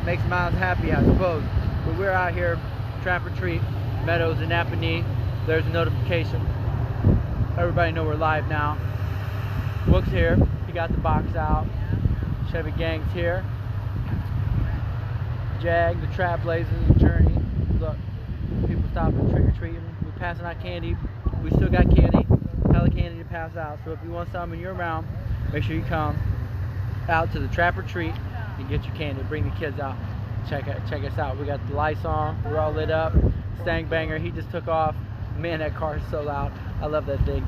makes Miles happy, I suppose. But we're out here, Trap or Treat, Meadows in Napanee. There's a notification. Everybody know we're live now. Book's here. He got the box out. Chevy Gang's here. Jag, the Trap Blazers, the Journey. Look, people stopping, trick or treating. We're passing out candy. We still got candy, hella candy to pass out. So if you want some and you're around, make sure you come out to the Trap or Treat and get your candy. Bring the kids out. Check us out. We got the lights on. We're all lit up. Stang Banger, he just took off. Man, that car is so loud. I love that thing.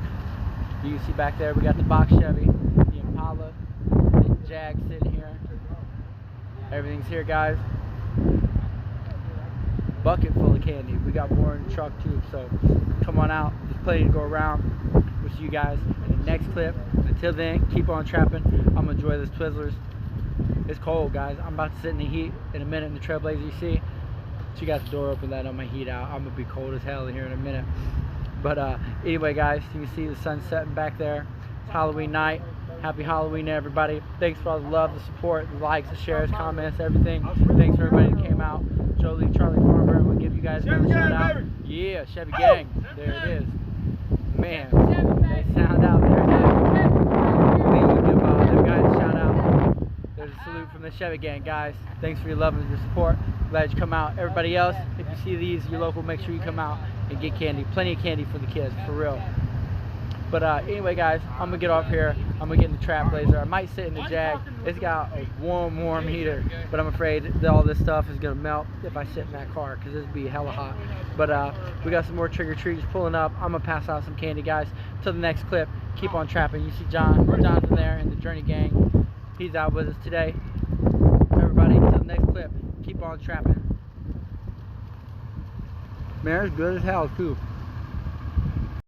You can see back there, we got the box Chevy, the Impala, the Jag sitting here. Everything's here, guys. Bucket full of candy. We got more in the truck too, so come on out. There's plenty to go around. We'll see you guys in the next clip. Until then, keep on trapping. I'm gonna enjoy this Twizzlers. It's cold, guys. I'm about to sit in the heat in a minute in the Trailblazer. You see? She got the door open, letting my heat out. I'm gonna be cold as hell in here in a minute. But anyway, guys, you can see the sun setting back there. It's Halloween night. Happy Halloween to everybody. Thanks for all the love, the support, the likes, the shares, comments, everything. Thanks for everybody that came out. Jolie, Charlie Farmer, we'll give you guys another shout out. Yeah, Chevy Gang. There it is. Man, they sound out there. We'll give them guys a shout out. There's a salute from the Chevy Gang, guys. Thanks for your love and your support. Glad you come out. Everybody else, if you see these, your local, make sure you come out and get candy. Plenty of candy for the kids, for real. But anyway, guys, I'm gonna get off here. I'm gonna get in the Trap Blazer. I might sit in the Jag. It's got a warm heater, but I'm afraid that all this stuff is gonna melt if I sit in that car, because it'd be hella hot. But we got some more trick or treaters pulling up. I'm gonna pass out some candy, guys. Till the next clip, keep on trapping. You see Jonathan there in the Journey Gang. He's out with us today. Everybody, till the next clip, keep on trapping. Man, it's good as hell too.